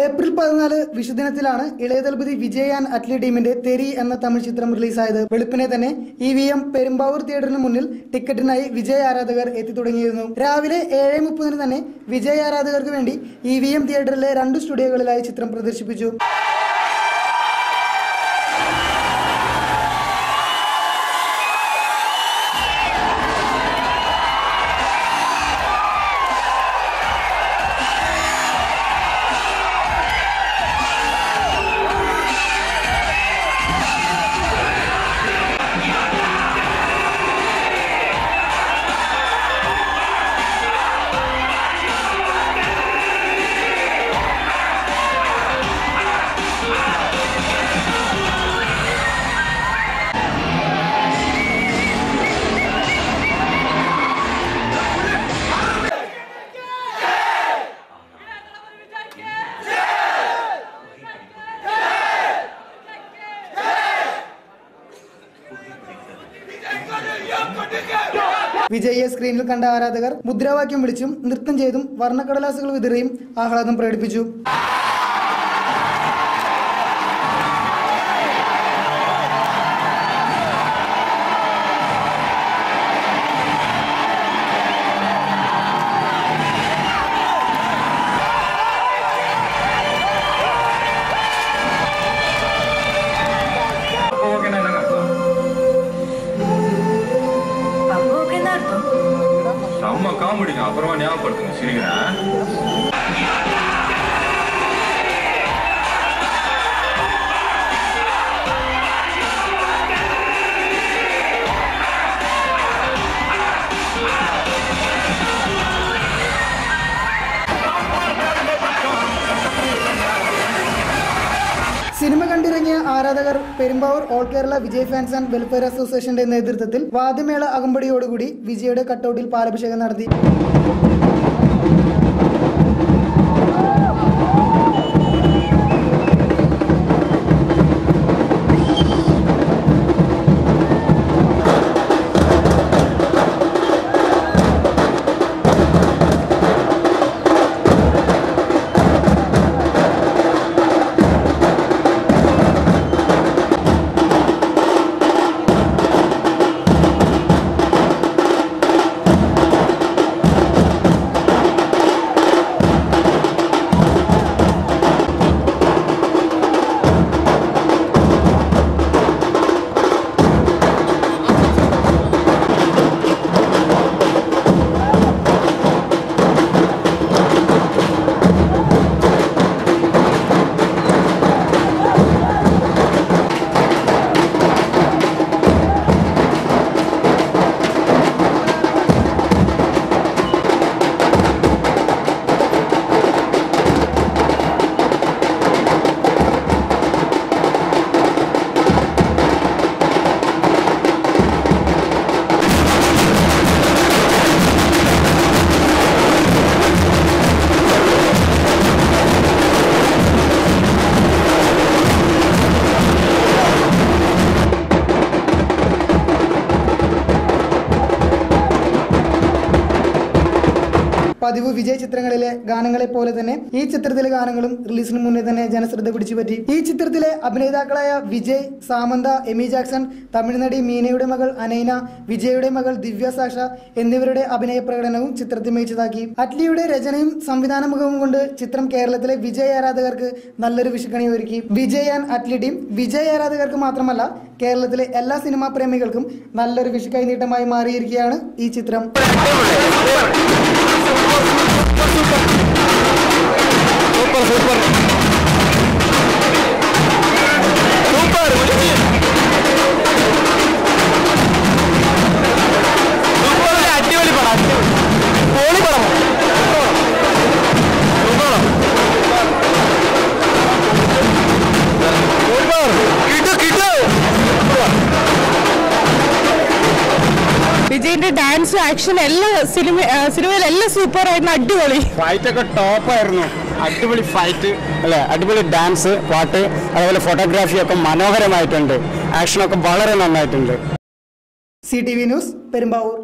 April 14 വിഷുദിനത്തിലാണ് ഇളയതലപതി Vijay and Atley ടീമിന്റെ തെരി എന്ന തമിഴ് ചിത്രം റിലീസായത്. വെളുപ്പിനെ തന്നെ EVM പെരുമ്പാവൂർ തിയേറ്ററിന് മുന്നിൽ ടിക്കറ്റിനായി വിജയ് ആരാധകർ എത്തി തുടങ്ങിയിരുന്നു. രാവിലെ 7:30 തന്നെ വിജയ് ആരാധകർക്ക് വേണ്ടി EVM തിയേറ്ററിലെ 2 സ്റ്റുഡിയോകളിലായി ചിത്രം പ്രദർശിപ്പിച്ചു. വിജയെ സ്ക്രീനിൽ കണ്ട ആരാധകർ മുദ്രാവാക്യം വിളിച്ചും നൃത്തം ചെയ്തും വർണ്ണക്കടലാസുകൾ വിതറിയും ആഹ്ലാദം പ്രകടിപ്പിച്ചു. செம்ம காமெடிங்க. அப்புறமா ஞாபகப்படுத்துங்க, சிரிக்கிறேன். സിനിമ കണ്ടിറങ്ങിയ ആരാധകർ Perumbavoor all Kerala Vijay fans and welfare അസോസിയേഷന്റെ നേതൃത്വത്തിൽ വാദ്യമേള അകമ്പടിയോടുകൂടി വിജയുടെ കട്ടൌട്ടിൽ പാലഭിഷേകം നടത്തി. പതിവ് വിജയ് ചിത്രങ്ങളിലെ ഗാനങ്ങളെ പോലെ തന്നെ ഈ ചിത്രത്തിലെ ഗാനങ്ങളും റിലീസിന് മുന്നേ തന്നെ ജനശ്രദ്ധ പിടിച്ചുപറ്റി. ഈ ചിത്രത്തിലെ അഭിനേതാക്കളായ വിജയ്, സാമന്ത, എമി ജാക്സൺ, തമിഴ്നടി മീനയുടെ മകൾ അനൈന, വിജയുടെ മകൾ ദിവ്യ സാഷ എന്നിവരുടെ അഭിനയ പ്രകടനവും ചിത്രത്തിൽ മികച്ചതാക്കി. അറ്റ്ലിയുടെ രചനയും സംവിധാന മുഖവും കൊണ്ട് ചിത്രം കേരളത്തിലെ വിജയ് ആരാധകർക്ക് നല്ലൊരു വിഷുക്കണി ഒരുക്കി. വിജയ് ആൻഡ് അറ്റ്ലി ടീം വിജയ് ആരാധകർക്ക് മാത്രമല്ല കേരളത്തിലെ എല്ലാ സിനിമാ പ്രേമികൾക്കും നല്ലൊരു വിഷു കൈനീട്ടമായി മാറിയിരിക്കുകയാണ് ഈ ചിത്രം. വിജയിന്റെ ഡാൻസ്, ആക്ഷൻ എല്ലാ സിനിമയിലെല്ലാം സൂപ്പർ ആയിരുന്നു. അടിപൊളി ഫൈറ്റ് ഒക്കെ ടോപ്പ് ആയിരുന്നു. അടിപൊളി ഫൈറ്റ് അല്ലേ, അടിപൊളി ഡാൻസ്, പാട്ട്, അതുപോലെ ഫോട്ടോഗ്രാഫി ഒക്കെ മനോഹരമായിട്ടുണ്ട്. ആക്ഷനൊക്കെ വളരെ നന്നായിട്ടുണ്ട്. CTV news Perumbavoor.